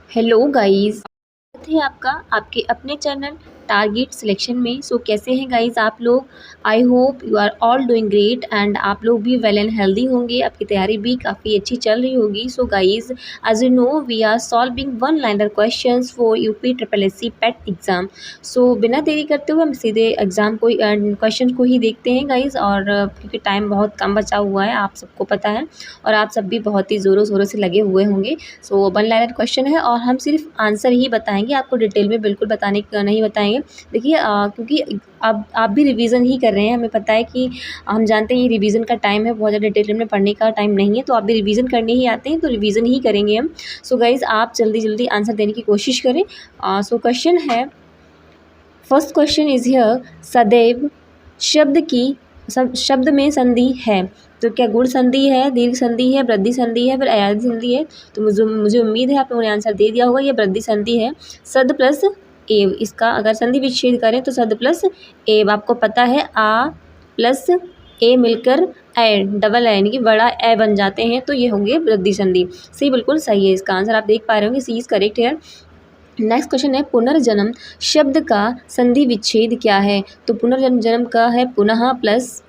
Hello guys, स्वागत है आपका आपके अपने चैनल टारगेट सिलेक्शन में। सो कैसे हैं गाइस आप लोग। I hope you are all doing great and आप लोग भी वेल एंड हेल्दी होंगे। आपकी तैयारी भी काफ़ी अच्छी चल रही होगी। So guys, as you know we are solving one liner questions for UP triple S C PET exam. So बिना देरी करते हुए हम सीधे एग्ज़ाम को क्वेश्चन को ही देखते हैं गाइस। और क्योंकि टाइम बहुत कम बचा हुआ है, आप सबको पता है, और आप सब भी बहुत ही ज़ोरों शोरों से लगे हुए होंगे। सो वन लाइनर क्वेश्चन है और हम सिर्फ आंसर ही बताएंगे, आपको डिटेल में बिल्कुल बताने का नहीं बताएंगे। देखिए क्योंकि अब आप भी रिवीजन ही कर रहे हैं, हमें पता है कि हम जानते हैं ये रिवीजन का टाइम है, बहुत ज़्यादा डिटेल में पढ़ने का टाइम नहीं है। तो आप भी रिवीजन करने ही आते हैं तो रिवीजन ही करेंगे हम। सो गाइज आप जल्दी जल्दी आंसर देने की कोशिश करें। सो क्वेश्चन है, फर्स्ट क्वेश्चन इज हियर, सदैव शब्द की शब्द में संधि है। तो क्या गुण संधि है, दीर्घ संधि है, वृद्धि संधि है, फिर अयाधी संधि है। तो मुझे उम्मीद है आप लोगों ने आंसर दे दिया होगा, ये वृद्धि संधि है। सद प्लस एव, इसका अगर संधि विच्छेद करें तो सद प्लस एव, आपको पता है आ प्लस ए मिलकर ए डबल ए यानी कि बड़ा ए बन जाते हैं, तो ये होंगे वृद्धि संधि। सी बिल्कुल सही है, इसका आंसर आप देख पा रहे होंगे, सी इज करेक्ट है। नेक्स्ट क्वेश्चन है, पुनर्जन्म शब्द का संधि विच्छेद क्या है। तो पुनर्जन्म का है पुनः प्लस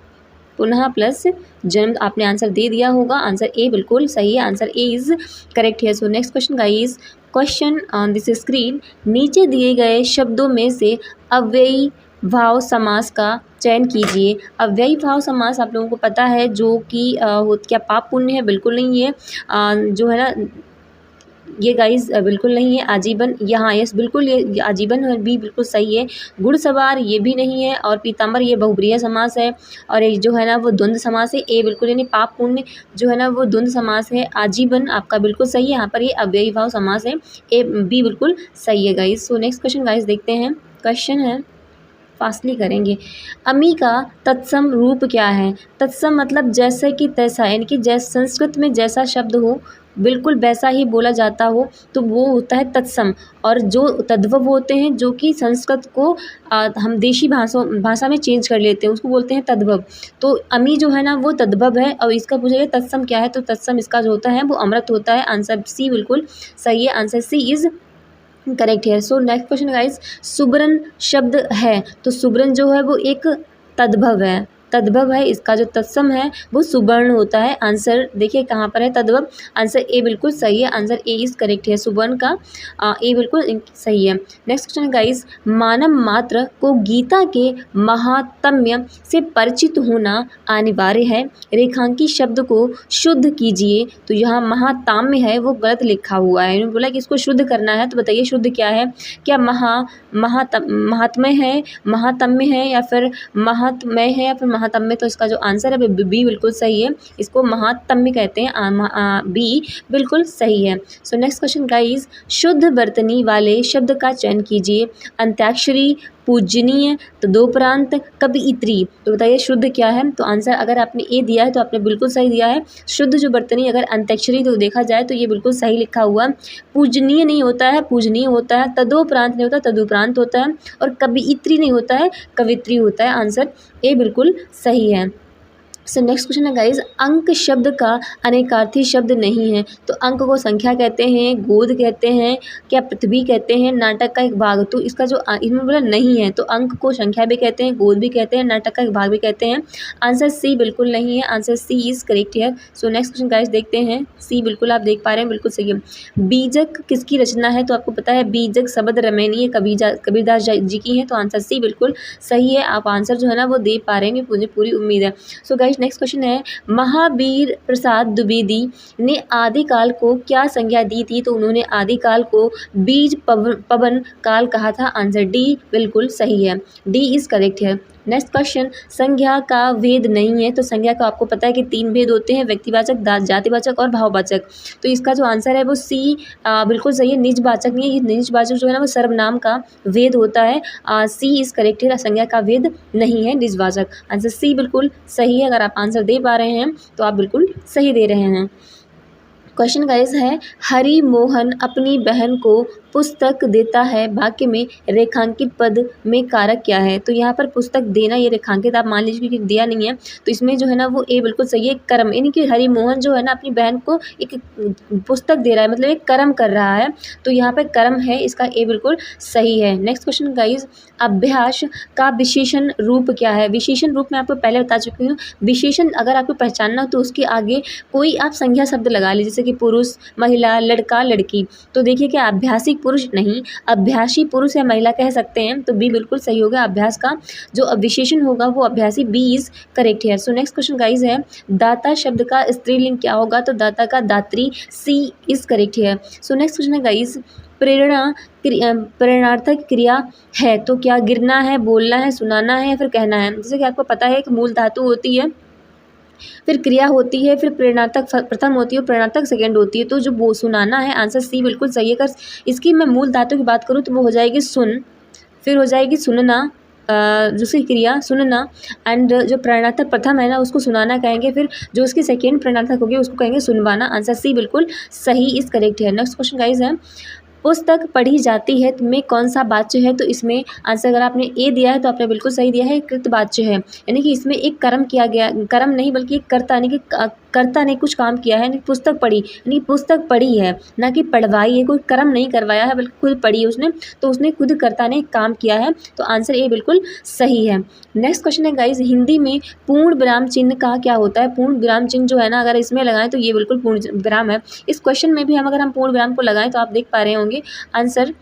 जन्म, आपने आंसर दे दिया होगा, आंसर ए बिल्कुल सही है, आंसर ए इज करेक्ट है। So next question guys, question on this screen, नीचे दिए गए शब्दों में से अव्ययी भाव समास का चयन कीजिए। अव्ययी भाव समास आप लोगों को पता है जो कि क्या पाप पुण्य है, बिल्कुल नहीं है। जो है ना ये गाइस बिल्कुल नहीं है। आजीवन, यहाँ यस बिल्कुल, ये आजीवन भी बिल्कुल सही है। घुड़सवार ये भी नहीं है, और पीताम्बर ये बहुब्रीहि समास है, और एक जो है ना वो द्वंद्व समास है। ए बिल्कुल यानी पाप पुण्य जो है ना वो द्वंद्व समास है। आजीवन आपका बिल्कुल सही है, यहाँ पर ये अव्ययी भाव समास है। ए बी बिल्कुल सही है गाइस। सो नेक्स्ट क्वेश्चन गाइस देखते हैं, क्वेश्चन है, फास्टली करेंगे। अमी का तत्सम रूप क्या है। तत्सम मतलब जैसे कि तैसा, यानी कि जैसे संस्कृत में जैसा शब्द हो बिल्कुल वैसा ही बोला जाता हो तो वो होता है तत्सम। और जो तद्भव होते हैं जो कि संस्कृत को हम देशी भाषा में चेंज कर लेते हैं, उसको बोलते हैं तद्भव। तो अमी जो है ना वो तद्भव है, और इसका पूछा गया तत्सम क्या है, तो तत्सम इसका जो होता है वो अमृत होता है। आंसर सी बिल्कुल सही है, आंसर सी इज करेक्ट है। So next question guys, Subaran शब्द है। तो सुबरन जो है वो एक तद्भव है, इसका जो तत्सम है वो सुवर्ण होता है। आंसर देखिए कहाँ पर है, तद्भव, आंसर ए बिल्कुल सही है, आंसर ए इज करेक्ट है। सुवर्ण का ए बिल्कुल सही है। नेक्स्ट क्वेश्चन गाइस, मानव मात्र को गीता के महात्म्य से परिचित होना अनिवार्य है। रेखांकी शब्द को शुद्ध कीजिए। तो यहाँ महाताम्य है वो गलत लिखा हुआ है, इन्होंने बोला कि इसको शुद्ध करना है, तो बताइए शुद्ध क्या है। क्या महात्म्य है, महातम्य है, या फिर महात्म्य है, या फिर महातम्य। तो इसका जो आंसर है बी बिल्कुल सही है, इसको महातम्य कहते हैं, बी बिल्कुल सही है। सो नेक्स्ट क्वेश्चन गाइस, शुद्ध वर्तनी वाले शब्द का चयन कीजिए। अंत्याक्षरी, पूजनीय, तदोपरांत, कवियत्री। तो बताइए शुद्ध क्या है। तो आंसर अगर आपने ए दिया है तो आपने बिल्कुल सही दिया है। शुद्ध जो वर्तनी अगर अंत्याक्षरी तो देखा जाए तो ये बिल्कुल सही लिखा हुआ। पूजनीय नहीं होता है, पूजनीय होता है। तदोपरांत नहीं होता, तदुपरांत होता है। और कवियत्री नहीं होता है, कवित्री होता है। आंसर ए बिल्कुल सही है। सो नेक्स्ट क्वेश्चन है गाइज, अंक शब्द का अनेकार्थी शब्द नहीं है। तो अंक को संख्या कहते हैं, गोद कहते हैं, क्या पृथ्वी कहते हैं, नाटक का एक भाग। तो इसका जो इन्होंने बोला नहीं है, तो अंक को संख्या भी कहते हैं, गोद भी कहते हैं, नाटक का एक भाग भी कहते हैं। आंसर सी बिल्कुल नहीं है, आंसर सी इज करेक्ट है। सो नेक्स्ट क्वेश्चन गाइज देखते हैं, सी बिल्कुल आप देख पा रहे हैं, बिल्कुल सही है। बीजक किसकी रचना है। तो आपको पता है बीजक शब्द रमणीय कबीरदास जी की है, तो आंसर सी बिल्कुल सही है। आप आंसर जो है ना वो दे पा रहे हैं, मुझे पूरी उम्मीद है। सो गाइज नेक्स्ट क्वेश्चन है, महावीर प्रसाद द्विवेदी ने आदिकाल को क्या संज्ञा दी थी। तो उन्होंने आदिकाल को बीज पवन काल कहा था। आंसर डी बिल्कुल सही है, डी इज करेक्ट है। नेक्स्ट क्वेश्चन, संज्ञा का भेद नहीं है। तो संज्ञा का आपको पता है कि 3 भेद होते हैं, व्यक्तिवाचक, जातिवाचक और भाववाचक। तो इसका जो आंसर है वो सी बिल्कुल सही है। निजवाचक नहीं है, ये निजवाचक जो है ना वो सर्वनाम का भेद होता है। सी इज करेक्ट है, संज्ञा का भेद नहीं है निजवाचक। आंसर सी बिल्कुल सही है। अगर आप आंसर दे पा रहे हैं तो आप बिल्कुल सही दे रहे हैं। क्वेश्चन गाइस है, हरि मोहन अपनी बहन को पुस्तक देता है, वाक्य में रेखांकित पद में कारक क्या है। तो यहाँ पर पुस्तक देना ये रेखांकित आप मान लीजिए कि दिया नहीं है, तो इसमें जो है ना वो ए बिल्कुल सही है, कर्म, यानी कि हरि मोहन जो है ना अपनी बहन को एक पुस्तक दे रहा है, मतलब एक कर्म कर रहा है, तो यहाँ पर कर्म है, इसका ए बिल्कुल सही है। नेक्स्ट क्वेश्चन गाइज, अभ्यास का विशेषण रूप क्या है। विशेषण रूप मैं आपको पहले बता चुकी हूँ। विशेषण अगर आपको पहचानना तो उसके आगे कोई आप संज्ञा शब्द लगा लीजिए, जैसे कि पुरुष, महिला, लड़का, लड़की। तो देखिए कि अभ्यासी पुरुष नहीं, अभ्यासी पुरुष या महिला कह सकते हैं, तो बी बिल्कुल सही होगा। अभ्यास का जो विशेषण होगा वो अभ्यासी, बी इज करेक्ट है। सो नेक्स्ट क्वेश्चन गाइज है, दाता शब्द का स्त्रीलिंग क्या होगा। तो दाता का दात्री, सी इज करेक्ट है। सो नेक्स्ट क्वेश्चन है गाइज, प्रेरणार्थक क्रिया है तो क्या गिरना है, बोलना है, सुनाना है या फिर कहना है। जैसे कि आपको पता है कि मूल धातु होती है, फिर क्रिया होती है, फिर प्रेरणार्थक प्रथम होती है और प्रेरणार्थक सेकंड होती है। तो जो वो सुनाना है, आंसर सी बिल्कुल सही है। अगर इसकी मैं मूल धातु की बात करूँ तो वो हो जाएगी सुन, फिर हो जाएगी सुनना, दूसरी क्रिया सुनना, एंड जो प्रेरणार्थक प्रथम है ना उसको सुनाना कहेंगे, फिर जो उसकी सेकेंड प्रेरणार्थक होगी उसको कहेंगे सुनवाना। आंसर सी बिल्कुल सही इज करेक्ट है। नेक्स्ट क्वेश्चन गाइज है, पुस्तक पढ़ी जाती है में कौन सा वाच्य है। तो इसमें आंसर अगर आपने ए दिया है तो आपने बिल्कुल सही दिया है, कृत वाच्य है, यानी कि इसमें एक कर्म किया गया, कर्म नहीं बल्कि एक कर्ता, यानी कि कर्ता ने कुछ काम किया है, यानी पुस्तक पढ़ी, यानी पुस्तक पढ़ी है, ना कि पढ़वाई है, कोई कर्म नहीं करवाया है बल्कि खुद पढ़ी है उसने, तो उसने खुद कर्ता ने काम किया है, तो आंसर ए बिल्कुल सही है। नेक्स्ट क्वेश्चन है गाइज, हिंदी में पूर्ण विराम चिन्ह का क्या होता है। पूर्ण विराम चिन्ह जो है ना अगर इसमें लगाएं तो ये बिल्कुल पूर्ण विराम है। इस क्वेश्चन में भी अगर हम पूर्ण विराम को लगाएं तो आप देख पा रहे होंगे आंसर,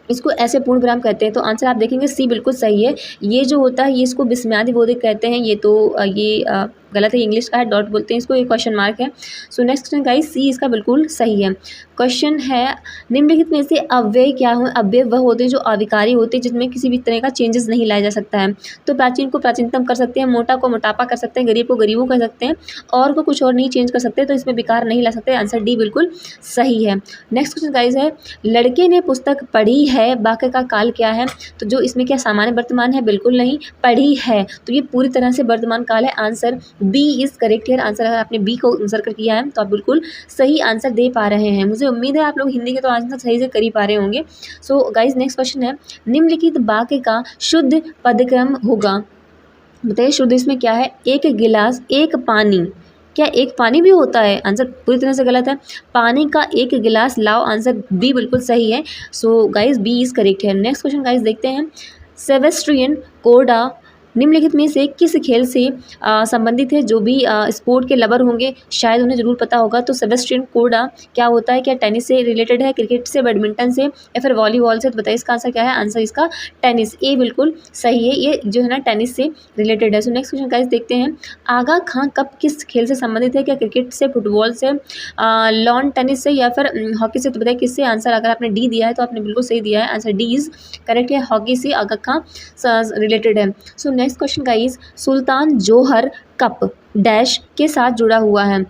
इसको ऐसे पूर्ण विराम कहते हैं, तो आंसर आप देखेंगे सी बिल्कुल सही है। ये जो होता है ये इसको विस्मयादि बोधक कहते हैं, ये तो ये गलत है, इंग्लिश का है, डॉट बोलते हैं इसको, ये क्वेश्चन मार्क है। सो नेक्स्ट क्वेश्चन गाइस, सी इसका बिल्कुल सही है। क्वेश्चन है, निम्नलिखित में से अव्यय क्या हो। अव्यय वह होते हैं जो अविकारी होते हैं, जिसमें किसी भी तरह का चेंजेस नहीं लाया जा सकता है। तो प्राचीन को प्राचीनतम कर सकते हैं, मोटा को मोटापा कर सकते हैं, गरीब को गरीबों कर सकते हैं, और को कुछ और नहीं चेंज कर सकते, तो इसमें विकार नहीं ला सकते। आंसर डी बिल्कुल सही है। नेक्स्ट क्वेश्चन गाइस है, लड़के ने पुस्तक पढ़ी है, वाक्य का काल क्या है। तो जो इसमें क्या सामान्य वर्तमान है, बिल्कुल नहीं, पढ़ी है, तो ये पूरी तरह से वर्तमान काल है। आंसर बी इज करेक्ट है। आंसर अगर आपने बी को सर्कल किया है तो आप बिल्कुल सही आंसर दे पा रहे हैं। मुझे उम्मीद है आप लोग हिंदी के तो आंसर सही से कर ही पा रहे होंगे। सो गाइज नेक्स्ट क्वेश्चन है, निम्नलिखित वाक्य का शुद्ध पदक्रम होगा। बताइए शुद्ध इसमें क्या है। एक गिलास, एक पानी, क्या एक पानी भी होता है। आंसर पूरी तरह से गलत है, पानी का एक गिलास लाओ। आंसर बी बिल्कुल सही है। So guys B is correct है। नेक्स्ट क्वेश्चन गाइज देखते हैं, सेबेस्ट्रियन कोर्डा निम्नलिखित में से किस खेल से संबंधित है। जो भी स्पोर्ट के लवर होंगे शायद उन्हें ज़रूर पता होगा। तो सेबेस्टियन कोर्डा क्या होता है, क्या टेनिस से रिलेटेड है, क्रिकेट से, बैडमिंटन से या फिर वॉलीबॉल से। तो बताइए इसका आंसर क्या है। आंसर इसका टेनिस, ए बिल्कुल सही है, ये जो है ना टेनिस से रिलेटेड है। सो नेक्स्ट क्वेश्चन गाइस देखते हैं, आगा खां कप किस खेल से संबंधित है। क्या क्रिकेट से, फुटबॉल से, लॉन टेनिस से या फिर हॉकी से। तो बताइए किससे। आंसर अगर आपने डी दिया है तो आपने बिल्कुल सही दिया है, आंसर डी इज करेक्ट है, हॉकी से आगा खां रिलेटेड है। सो नेक्स्ट क्वेश्चन गाइस, सुल्तान जोहर कप डैश के साथ जुड़ा हुआ है।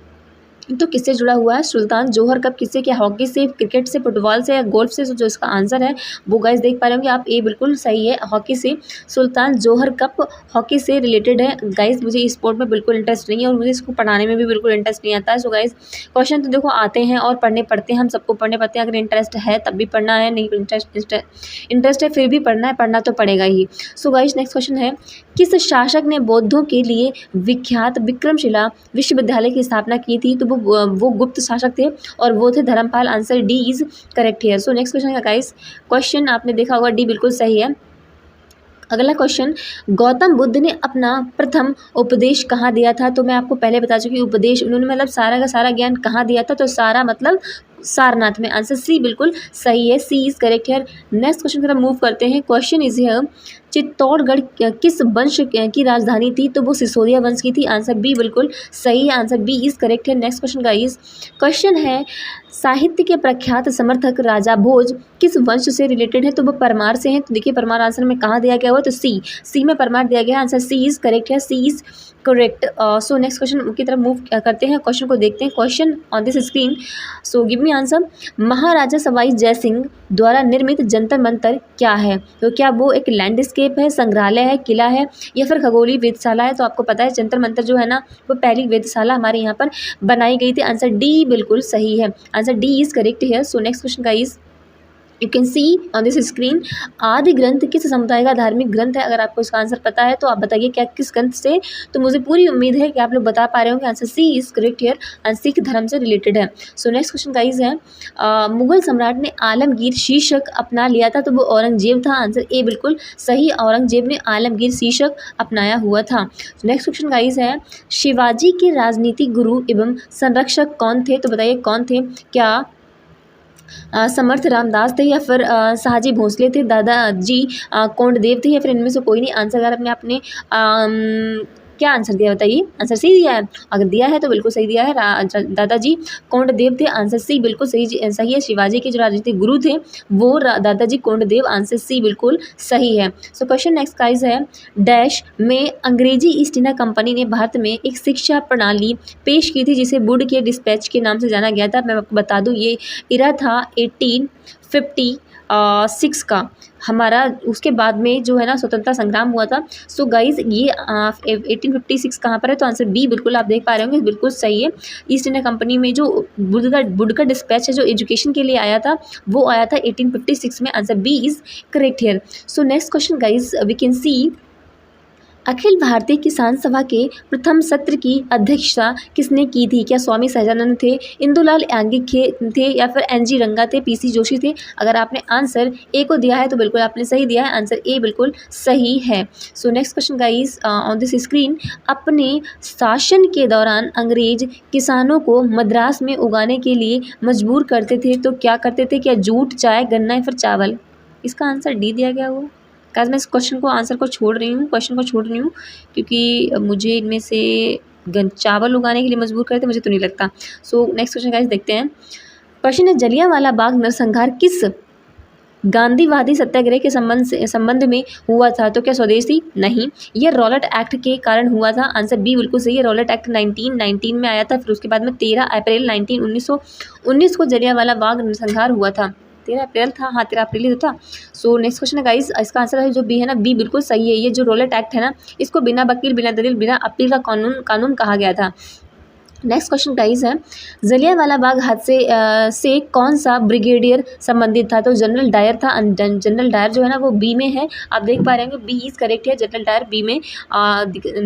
तो किससे जुड़ा हुआ है सुल्तान जोहर कप, किससे, क्या हॉकी से, क्रिकेट से, फुटबॉल से या गोल्फ से। जो इसका आंसर है वो गाइस देख पा रहे होंगे आप, ए बिल्कुल सही है, हॉकी से। सुल्तान जोहर कप हॉकी से रिलेटेड है। गाइस मुझे इस स्पोर्ट में बिल्कुल इंटरेस्ट नहीं है और मुझे इसको पढ़ाने में भी बिल्कुल इंटरेस्ट नहीं आता है। सो गाइस क्वेश्चन तो देखो आते हैं और पढ़ने पड़ते हैं, हम सबको पढ़ने पड़ते हैं। अगर इंटरेस्ट है तब भी पढ़ना है, नहीं इंटरेस्ट है फिर भी पढ़ना है, पढ़ना तो पड़ेगा ही। सो गाइस नेक्स्ट क्वेश्चन है, किस शासक ने बौद्धों के लिए विख्यात विक्रमशिला विश्वविद्यालय की स्थापना की थी। तो वो गुप्त शासक थे और वो थे Dharampal. Answer D is correct है। सो नेक्स्ट क्वेश्चन है गाइस, क्वेश्चन आपने देखा होगा डी बिल्कुल सही है। अगला क्वेश्चन, गौतम बुद्ध ने अपना प्रथम उपदेश कहाँ दिया था। तो मैं आपको पहले बता चुकी, उपदेश उन्होंने मतलब सारा का सारा ज्ञान कहाँ दिया था। तो सारा मतलब सारनाथ में। आंसर सी बिल्कुल सही है, सी इज करेक्ट है। नेक्स्ट क्वेश्चन की तरफ मूव करते हैं। क्वेश्चन इज हियर, चित्तौड़गढ़ किस वंश की राजधानी थी। तो वो सिसोदिया वंश की थी। आंसर बी बिल्कुल सही है, आंसर बी इज करेक्ट है। नेक्स्ट क्वेश्चन गाइस, क्वेश्चन है, साहित्य के प्रख्यात समर्थक राजा भोज किस वंश से रिलेटेड है। तो वो परमार से हैं। तो देखिए परमार आंसर में कहाँ दिया गया हुआ, तो सी में परमार दिया गया है। आंसर सी इज करेक्ट है, C is correct. So next question की तरफ मूव करते हैं। क्वेश्चन को देखते हैं, question on this screen. So give me answer, Maharaja Sawai Jai Singh द्वारा निर्मित जंतर मंतर क्या है। तो क्या वो एक लैंडस्केप लैंडस्केप है, संग्रहालय है, किला है या फिर खगोलीय वेधशाला है। तो आपको पता है जंतर मंतर जो है ना वो पहली वेधशाला हमारे यहाँ पर बनाई गई थी। आंसर डी बिल्कुल सही है। Answer D is correct here. So next question guys, you can see on this screen, आदि ग्रंथ किस समुदाय का धार्मिक ग्रंथ है? अगर आपको इसका आंसर पता है तो आप बताइए क्या किस ग्रंथ से। तो मुझे पूरी उम्मीद है कि आप लोग बता पा रहे होंगे। Answer C is correct here. Answer Sikh धर्म से रिलेटेड है। सो नेक्स्ट क्वेश्चन गाइज है, मुगल सम्राट ने आलमगीर शीर्षक अपना लिया था तो वो औरंगजेब था। आंसर ए बिल्कुल सही, औरंगजेब ने आलमगीर शीर्षक अपनाया हुआ था। नेक्स्ट क्वेश्चन गाइज है, शिवाजी के राजनीतिक गुरु एवं संरक्षक कौन थे? तो बताइए कौन थे? क्या समर्थ रामदास थे या फिर शाहजी भोसले थे, दादाजी कोंडदेव थे या फिर इनमें से कोई नहीं? आंसर अगर आपने अपने क्या आंसर दिया बताइए। आंसर सी दिया है। अगर दिया है तो बिल्कुल सही दिया है, दादाजी कोंडदेव थे। आंसर सी बिल्कुल सही है। शिवाजी के जो राजनीतिक गुरु थे वो दादाजी कोंडदेव। आंसर सी बिल्कुल सही है। सो क्वेश्चन नेक्स्ट गाइस है, डैश में अंग्रेजी ईस्ट इंडिया कंपनी ने भारत में एक शिक्षा प्रणाली पेश की थी जिसे वुड के डिस्पैच के नाम से जाना गया था। मैं आपको बता दूं ये इरा था 1856 का हमारा। उसके बाद में जो है ना स्वतंत्रता संग्राम हुआ था। सो गाइज ये 1856 कहाँ पर है? तो आंसर बी बिल्कुल आप देख पा रहे होंगे बिल्कुल सही है। ईस्ट इंडिया कंपनी में जो वुड का डिस्पैच है जो एजुकेशन के लिए आया था वो आया था 1856 में। Answer B is correct here. So next question guys, we can see Akhil Bharatiya Kisan सभा के प्रथम सत्र की अध्यक्षता किसने की थी? क्या स्वामी सहजानंद थे, इंदुलाल याग्निक थे या फिर एनजी रंगा थे, पीसी जोशी थे? अगर आपने आंसर ए को दिया है तो बिल्कुल आपने सही दिया है। आंसर ए बिल्कुल सही है। So next question guys on this screen, अपने शासन के दौरान अंग्रेज किसानों को मद्रास में उगाने के लिए मजबूर करते थे तो क्या करते थे? क्या जूट, चाय, गन्ना या फिर चावल? इसका आंसर डी दिया गया हुआ। गाइस मैं इस क्वेश्चन को आंसर को छोड़ रही हूँ, क्वेश्चन को छोड़ रही हूँ क्योंकि मुझे इनमें से चावल उगाने के लिए मजबूर करते मुझे तो नहीं लगता। सो नेक्स्ट क्वेश्चन गाइस देखते हैं। क्वेश्चन है, जलियांवाला बाग नरसंहार किस गांधीवादी सत्याग्रह के संबंध में हुआ था? तो क्या स्वदेशी? नहीं, यह रॉलेट एक्ट के कारण हुआ था। आंसर बी बिल्कुल सही है। रॉलेट एक्ट 1919 में आया था। फिर उसके बाद में 13 अप्रैल 1919 को जलियांवाला बाग नरसंहार हुआ था। 13 अप्रैल था, हाँ 13 अप्रैल ही तो था। सो नेक्स्ट क्वेश्चन है गाइस, इसका आंसर है जो बी है ना, बी बिल्कुल सही है। ये जो रॉलेट एक्ट है ना इसको बिना वकील, बिना दलील, बिना अपील का कानून कहा गया था। नेक्स्ट क्वेश्चन गाइस है, जलियांवाला बाग हादसे से कौन सा ब्रिगेडियर संबंधित था? तो जनरल डायर था। जनरल डायर जो है ना वो बी में है। आप देख पा रहे हैं बी इज करेक्ट है। जनरल डायर बी में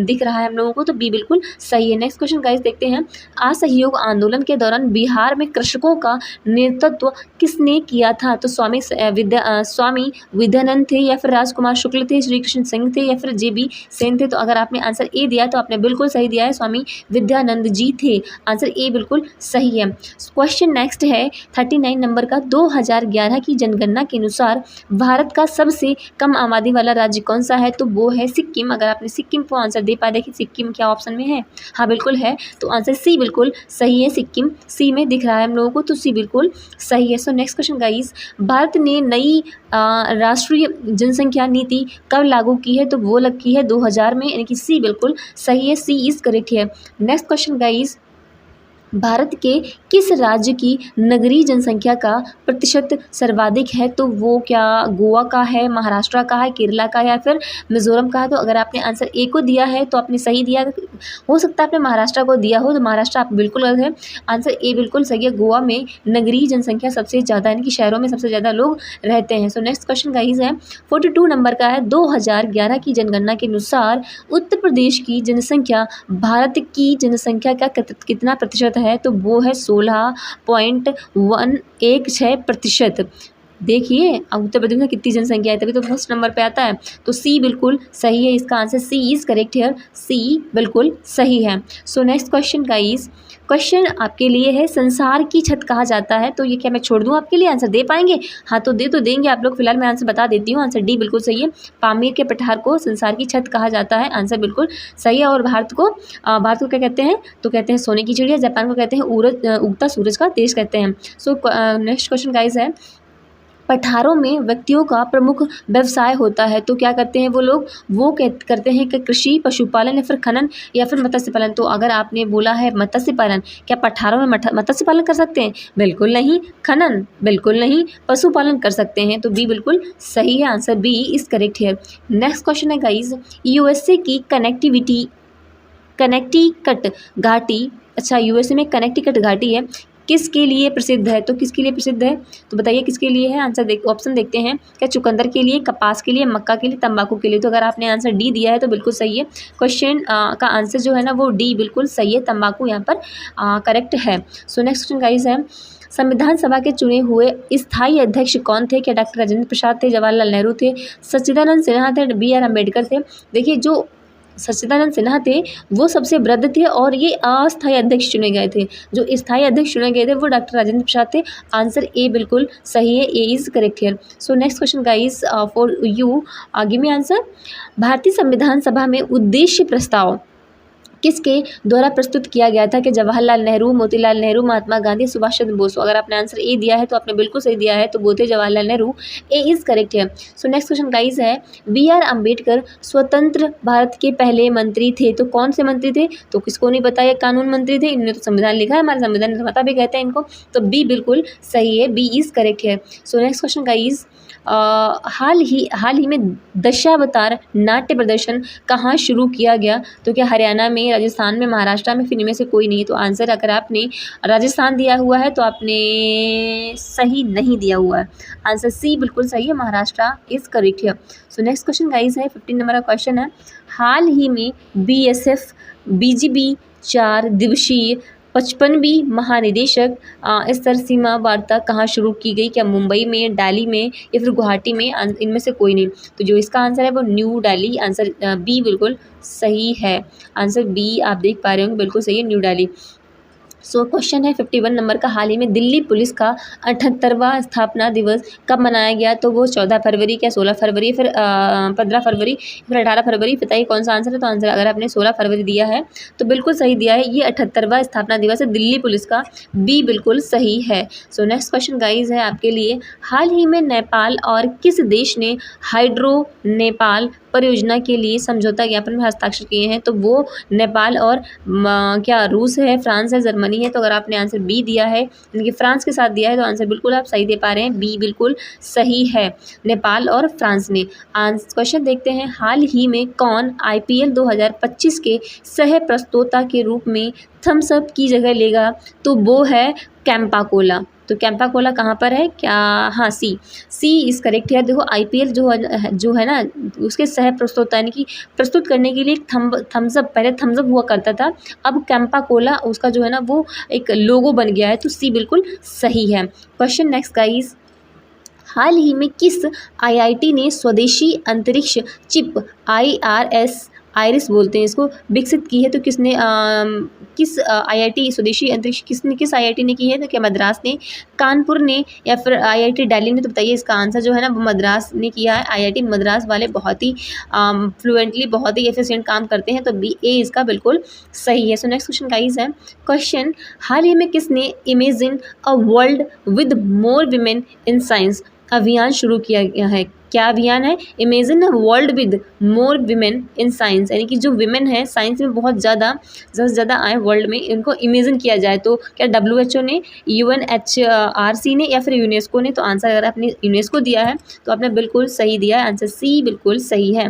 दिख रहा है हम लोगों को, तो बी बिल्कुल सही है। नेक्स्ट क्वेश्चन गाइस देखते हैं, असहयोग आंदोलन के दौरान बिहार में कृषकों का नेतृत्व किसने किया था? तो स्वामी विद्यानंद थे या फिर राजकुमार शुक्ल थे, श्री कृष्ण सिंह थे या फिर JB सेन थे? तो अगर आपने आंसर ए दिया तो आपने बिल्कुल सही दिया है, स्वामी विद्यानंद जी थे। आंसर ए बिल्कुल सही है। क्वेश्चन नेक्स्ट है 39 नंबर का, 2011 की जनगणना के अनुसार भारत का सबसे कम आबादी वाला राज्य कौन सा है? तो वो है सिक्किम। अगर आपने सिक्किम को आंसर दे पाए, देखिए सिक्किम क्या ऑप्शन में है? हाँ बिल्कुल है। तो आंसर सी बिल्कुल सही है। सिक्किम सी में दिख रहा है हम लोगों को, तो सी बिल्कुल सही है। So next question guys, Bharat ने नई राष्ट्रीय जनसंख्या नीति कब लागू की है? तो वो लगी है 2000 में, यानी कि सी बिल्कुल सही है। सी इज करेक्ट है। नेक्स्ट क्वेश्चन गाइस, भारत के किस राज्य की नगरीय जनसंख्या का प्रतिशत सर्वाधिक है? तो वो क्या गोवा का है, महाराष्ट्र का है, केरला का है या फिर मिजोरम का है? तो अगर आपने आंसर ए को दिया है तो आपने सही दिया। हो सकता है आपने महाराष्ट्र को दिया हो, तो महाराष्ट्र आप बिल्कुल गलत है। आंसर ए बिल्कुल सही है। गोवा में नगरीय जनसंख्या सबसे ज़्यादा, यानी कि शहरों में सबसे ज़्यादा लोग रहते हैं। सो नेक्स्ट क्वेश्चन गाइस है 42 नंबर का है, 2011 की जनगणना के अनुसार उत्तर प्रदेश की जनसंख्या भारत की जनसंख्या का कितना प्रतिशत है? तो वो है 16.116%। देखिए उत्तर प्रदेश में कितनी जनसंख्या है, तभी तो फर्स्ट नंबर पे आता है। तो सी बिल्कुल सही है। इसका आंसर सी इज करेक्ट है। सी बिल्कुल सही है। So next question guys, question आपके लिए है, संसार की छत कहा जाता है? तो ये क्या मैं छोड़ दूं आपके लिए? आंसर दे पाएंगे? हाँ तो देंगे आप लोग। फिलहाल मैं आंसर बता देती हूँ। आंसर डी बिल्कुल सही है। पामीर के पठार को संसार की छत कहा जाता है। आंसर बिल्कुल सही है। और भारत को क्या कहते हैं? तो कहते हैं सोने की चिड़िया। जापान को कहते हैं उगता सूरज का देश कहते हैं। सो नेक्स्ट क्वेश्चन गाइस है, पठारों में व्यक्तियों का प्रमुख व्यवसाय होता है तो क्या करते हैं वो लोग, वो करते हैं कि कृषि, पशुपालन या फिर खनन या फिर मत्स्य पालन। तो अगर आपने बोला है मत्स्य पालन, क्या पठारों में मत्स्य पालन कर सकते हैं? बिल्कुल नहीं। खनन? बिल्कुल नहीं। पशुपालन कर सकते हैं, तो बी बिल्कुल सही है, answer B is correct here. Next question है गाइज, यूएसए की कनेक्टिकट घाटी, अच्छा यूएसए में कनेक्टिकट घाटी है, किसके लिए प्रसिद्ध है? तो किसके लिए प्रसिद्ध है, तो बताइए किसके लिए है? आंसर ऑप्शन देखते हैं, क्या चुकंदर के लिए, कपास के लिए, मक्का के लिए, तंबाकू के लिए। तो अगर आपने आंसर डी दिया है तो बिल्कुल सही है। क्वेश्चन का आंसर जो है ना वो डी बिल्कुल सही है, तंबाकू यहाँ पर करेक्ट है। सो नेक्स्ट क्वेश्चन गाइस है, संविधान सभा के चुने हुए स्थायी अध्यक्ष कौन थे? क्या डॉक्टर राजेंद्र प्रसाद थे, जवाहरलाल नेहरू थे, सच्चिदानंद सिन्हा थे, बी आर अम्बेडकर थे? देखिए जो सच्चिदानंद सिन्हा थे वो सबसे वृद्ध थे और ये अस्थायी अध्यक्ष चुने गए थे। जो स्थायी अध्यक्ष चुने गए थे वो डॉक्टर राजेंद्र प्रसाद थे। आंसर ए बिल्कुल सही है, A is correct here. So next question guys for you, give me answer. भारतीय संविधान सभा में उद्देश्य प्रस्ताव किसके द्वारा प्रस्तुत किया गया था? कि जवाहरलाल नेहरू, मोतीलाल नेहरू, महात्मा गांधी, सुभाष चंद्र बोस। अगर आपने आंसर ए दिया है तो आपने बिल्कुल सही दिया है, तो वो थे जवाहरलाल नेहरू, ए इज करेक्ट है। सो नेक्स्ट क्वेश्चन गाइस है, बी आर अम्बेडकर स्वतंत्र भारत के पहले मंत्री थे, तो कौन से मंत्री थे? तो किसको नहीं पता, ये कानून मंत्री थे, इन्होंने तो संविधान लिखा है, हमारे संविधान निर्माता भी कहते हैं इनको, तो बी बिल्कुल सही है, बी इज करेक्ट है। सो नेक्स्ट क्वेश्चन गाइस, हाल ही में दशावतार नाट्य प्रदर्शन कहाँ शुरू किया गया? तो क्या हरियाणा में, राजस्थान में, महाराष्ट्र में, फिर इनमें से कोई नहीं? तो आंसर अगर आपने राजस्थान दिया हुआ है तो आपने सही नहीं दिया हुआ है, आंसर सी बिल्कुल सही है, महाराष्ट्र इज करेक्ट है। सो नेक्स्ट क्वेश्चन गाइस है 15 नंबर का क्वेश्चन है, हाल ही में बीएसएफ बीजीबी 4 दिवसीय 55वीं महानिदेशक स्तर सीमा वार्ता कहाँ शुरू की गई? क्या मुंबई में, दिल्ली में या फिर गुवाहाटी में? इनमें से कोई नहीं, तो जो इसका आंसर है वो न्यू दिल्ली, आंसर बी बिल्कुल सही है, आंसर बी आप देख पा रहे होंगे बिल्कुल सही है, न्यू दिल्ली। सो क्वेश्चन है 51 नंबर का, हाल ही में दिल्ली पुलिस का 78वां स्थापना दिवस कब मनाया गया? तो वो 14 फरवरी, क्या 16 फरवरी, फिर 15 फरवरी, फिर 18 फरवरी? बताइए कौन सा आंसर है? तो आंसर अगर आपने 16 फरवरी दिया है तो बिल्कुल सही दिया है, ये 78वां स्थापना दिवस है दिल्ली पुलिस का, बी बिल्कुल सही है। सो नेक्स्ट क्वेश्चन गाइज है आपके लिए, हाल ही में नेपाल और किस देश ने हाइड्रो नेपाल परियोजना के लिए समझौता ज्ञापन में हस्ताक्षर किए हैं? तो वो नेपाल और क्या रूस है, फ्रांस है, जर्मनी है? तो अगर आपने आंसर बी दिया है यानी कि फ्रांस के साथ दिया है तो आंसर बिल्कुल आप सही दे पा रहे हैं, बी बिल्कुल सही है, नेपाल और फ्रांस ने। क्वेश्चन देखते हैं, हाल ही में कौन आईपीएल 2025 के सह प्रस्तोता के रूप में थम्स अप की जगह लेगा? तो वो है कैंपा कोला। तो कैंपा कोला कहाँ पर है? क्या, हाँ सी इस करेक्ट है। देखो आईपीएल जो है ना उसके सह प्रस्तोता यानी कि प्रस्तुत करने के लिए एक थम्स अप, पहले थम्स अप हुआ करता था, अब कैंपा कोला उसका जो है ना वो एक लोगो बन गया है, तो सी बिल्कुल सही है। क्वेश्चन नेक्स्ट गाइस, हाल ही में किस आईआईटी ने स्वदेशी अंतरिक्ष चिप आईरिस बोलते हैं इसको, विकसित की है? तो किसने किस आईआईटी स्वदेशी अंतरिक्ष किस आईआईटी ने की है? तो क्या मद्रास ने, कानपुर ने या फिर आईआईटी दिल्ली ने? तो बताइए इसका आंसर जो है ना वो मद्रास ने किया है, आईआईटी मद्रास वाले बहुत ही फ्लुएंटली, बहुत ही एफिशिएंट काम करते हैं, तो बी ए इसका बिल्कुल सही है। सो नेक्स्ट क्वेश्चन गाइस है, क्वेश्चन, हाल ही में किसने imagine a world with more women in science अभियान शुरू किया गया है? क्या अभियान है? Imagine a world with more women in science, यानी कि जो विमेन है साइंस में बहुत ज़्यादा से ज़्यादा आए वर्ल्ड में, इनको इमेजिन किया जाए। तो क्या WHO ने, UNHRC ने या फिर यूनेस्को ने? तो आंसर अगर आपने यूनेस्को दिया है तो आपने बिल्कुल सही दिया है, आंसर सी बिल्कुल सही है।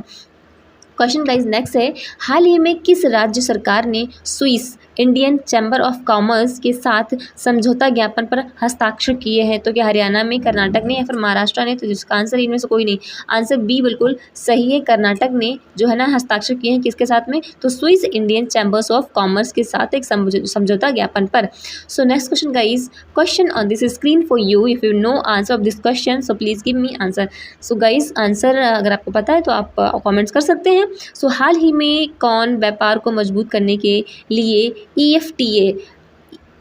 क्वेश्चन गाइज नेक्स्ट है, हाल ही में किस राज्य सरकार ने Swiss Indian chamber of commerce के साथ समझौता ज्ञापन पर हस्ताक्षर किए हैं? तो क्या हरियाणा में, कर्नाटक ने या फिर महाराष्ट्र ने? तो जिसका आंसर इनमें से कोई नहीं, आंसर बी बिल्कुल सही है, कर्नाटक ने जो है ना हस्ताक्षर किए हैं, किसके साथ में? तो Swiss Indian chambers of commerce के साथ एक समझौता ज्ञापन पर। सो next question guys, question on this screen for you, if you know answer of this question so please give me answer. So guys answer अगर आपको पता है तो आप कॉमेंट्स कर सकते हैं। सो हाल ही में कौन व्यापार को मजबूत करने के लिए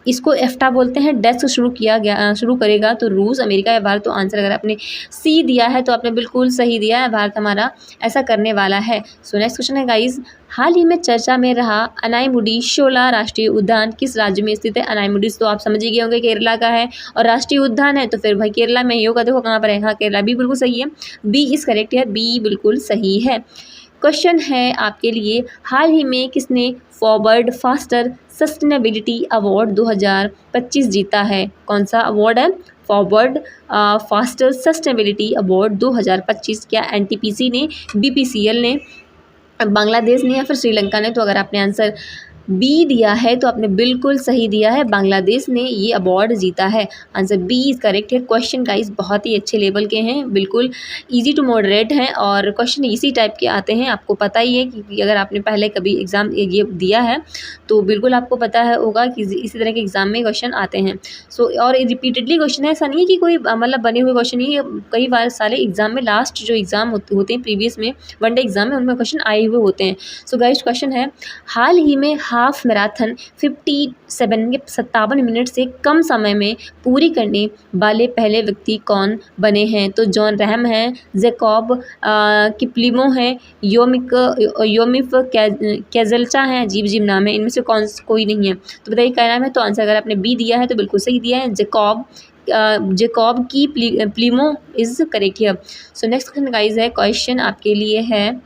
इसको एफ्टा बोलते हैं। डैश से शुरू करेगा तो रूस, अमेरिका या भारत। तो आंसर अगर आपने सी दिया है तो आपने बिल्कुल सही दिया है, भारत हमारा ऐसा करने वाला है। सो नेक्स्ट क्वेश्चन है गाइज, हाल ही में चर्चा में रहा अनाईमुडी शोला राष्ट्रीय उद्यान किस राज्य में स्थित है? अनाईमुडी तो आप समझ ही गए होंगे केरला का है, और राष्ट्रीय उद्यान है तो फिर भाई केरला में ही होगा। देखो कहाँ पर है, हाँ केरला, बी बिल्कुल सही है, बी इज करेक्ट है, बी बिल्कुल सही है। क्वेश्चन है आपके लिए, हाल ही में किसने फॉरवर्ड फास्टर सस्टेनेबिलिटी अवार्ड 2025 जीता है? कौन सा अवार्ड है? Forward faster sustainability award 2025। क्या एनटीपीसी ने, बीपीसीएल ने, बांग्लादेश ने या फिर श्रीलंका ने? तो अगर आपने आंसर बी दिया है तो आपने बिल्कुल सही दिया है, बांग्लादेश ने ये अवार्ड जीता है। आंसर बी इज करेक्ट है। क्वेश्चन गाइस बहुत ही अच्छे लेवल के हैं, बिल्कुल इजी टू मॉडरेट हैं और क्वेश्चन इसी टाइप के आते हैं। आपको पता ही है कि अगर आपने पहले कभी एग्ज़ाम ये दिया है तो बिल्कुल आपको पता है होगा कि इसी तरह के एग्ज़ाम में क्वेश्चन आते हैं। सो और रिपीटेडली क्वेश्चन है, ऐसा नहीं है कि कोई मतलब बने हुए क्वेश्चन ही, कई बार सारे एग्जाम में लास्ट जो एग्ज़ाम होते हैं प्रीवियस में वनडे एग्जाम में, उनमें क्वेश्चन आए हुए होते हैं। सो गाइस क्वेश्चन है, हाल ही में हाफ मैराथन 57 मिनट से कम समय में पूरी करने वाले पहले व्यक्ति कौन बने हैं? तो जॉन रहम हैं, जैकब किप्लिमो हैं, योमिफ कैजल्चा हैं, अजीब अजीब नाम है, इनमें से कोई नहीं है। तो बताइए क्या नाम है? तो आंसर अगर आपने बी दिया है तो बिल्कुल सही दिया है, जैकब की प्लीमो is correct here. So next question guys है, क्वेश्चन आपके लिए है,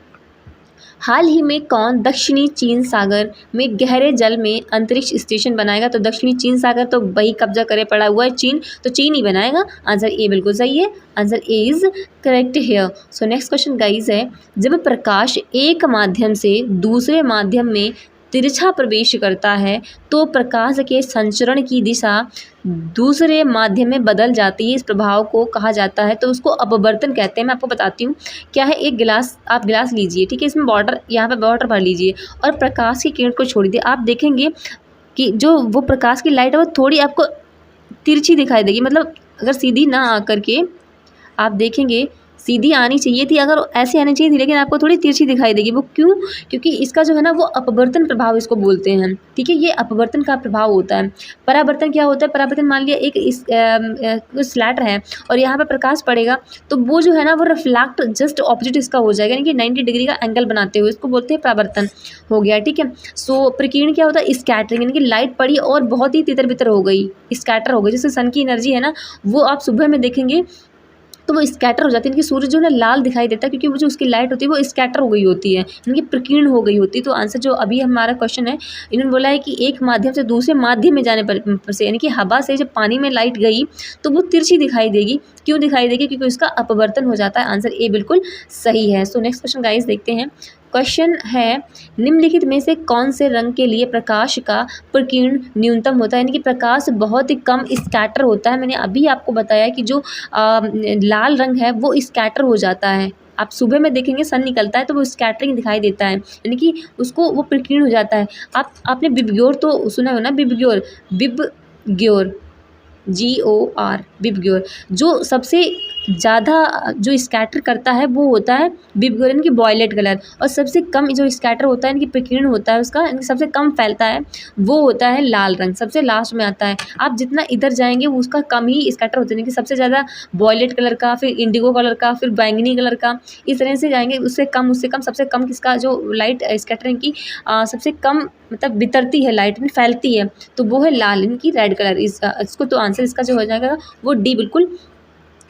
हाल ही में कौन दक्षिणी चीन सागर में गहरे जल में अंतरिक्ष स्टेशन बनाएगा? तो दक्षिणी चीन सागर तो वही कब्जा करे पड़ा हुआ है चीन, तो चीन ही बनाएगा। आंसर ए बिल्कुल सही है, answer A is correct here. So next question guys है, जब प्रकाश एक माध्यम से दूसरे माध्यम में तिरछा प्रवेश करता है तो प्रकाश के संचरण की दिशा दूसरे माध्यम में बदल जाती है, इस प्रभाव को कहा जाता है, तो उसको अपवर्तन कहते हैं। मैं आपको बताती हूँ क्या है। एक गिलास, आप गिलास लीजिए, ठीक है, इसमें वाटर, यहाँ पे वाटर भर लीजिए और प्रकाश की किरण को छोड़ दीजिए। आप देखेंगे कि जो वो प्रकाश की लाइट है वो थोड़ी आपको तिरछी दिखाई देगी, मतलब अगर सीधी ना आकर के आप देखेंगे, सीधी आनी चाहिए थी, अगर ऐसे आनी चाहिए थी, लेकिन आपको थोड़ी तिरछी दिखाई देगी। वो क्यों? क्योंकि इसका जो है ना वो अपवर्तन प्रभाव इसको बोलते हैं, ठीक है, ये अपवर्तन का प्रभाव होता है। परावर्तन क्या होता है? परावर्तन, मान लिया एक स्लैटर है और यहाँ पर प्रकाश पड़ेगा तो वो जो है ना वो रिफ्लेक्ट जस्ट ऑपोजिट इसका हो जाएगा, यानी कि 90 डिग्री का एंगल बनाते हुए, इसको बोलते हैं परावर्तन हो गया, ठीक है। सो प्रकीर्णन क्या होता है? स्कैटरिंग, यानी कि लाइट पड़ी और बहुत ही तितर बितर हो गई, स्कैटर हो गई। जैसे सन की एनर्जी है ना, वो आप सुबह में देखेंगे तो वो स्कैटर हो जाती है, इनकी सूरज जो है ना लाल दिखाई देता है, क्योंकि वो जो उसकी लाइट होती है वो स्कैटर हो गई होती है, इनकी प्रकीर्ण हो गई होती है। तो आंसर जो अभी हमारा क्वेश्चन है, इन्होंने बोला है कि एक माध्यम से दूसरे माध्यम में जाने पर से, यानी कि हवा से जब पानी में लाइट गई तो वो तिरछी दिखाई देगी। क्यों दिखाई देगी? क्योंकि उसका अपवर्तन हो जाता है। आंसर ए बिल्कुल सही है। सो नेक्स्ट क्वेश्चन गाइस देखते हैं। क्वेश्चन है, निम्नलिखित में से कौन से रंग के लिए प्रकाश का प्रकीर्ण न्यूनतम होता है? यानी कि प्रकाश बहुत ही कम स्कैटर होता है। मैंने अभी आपको बताया कि जो लाल रंग है वो स्कैटर हो जाता है। आप सुबह में देखेंगे सन निकलता है तो वो स्कैटरिंग दिखाई देता है, यानी कि उसको वो प्रकीर्ण हो जाता है। आपने विबग्योर तो सुना हो ना, विबग्योर, GOR, विबग्योर, जो सबसे ज़्यादा जो स्कैटर करता है वो होता है विबग्योर, यानी कि वॉयलेट कलर, और सबसे कम जो स्कैटर होता है, इनकी प्रकीर्ण होता है उसका, यानी सबसे कम फैलता है, वो होता है लाल रंग, सबसे लास्ट में आता है। आप जितना इधर जाएंगे वो उसका कम ही स्कैटर होता है, यानी कि सबसे ज़्यादा वॉयलेट कलर का, फिर इंडिगो कलर का, फिर बैंगनी कलर का, इस तरह से जाएंगे, उससे कम सबसे कम किसका जो लाइट स्कैटरिंग की सबसे कम मतलब बितरती है लाइट में, फैलती है, तो वो है लाल, यानी कि रेड कलर। इसको तो आंसर इसका जो हो जाएगा वो डी बिल्कुल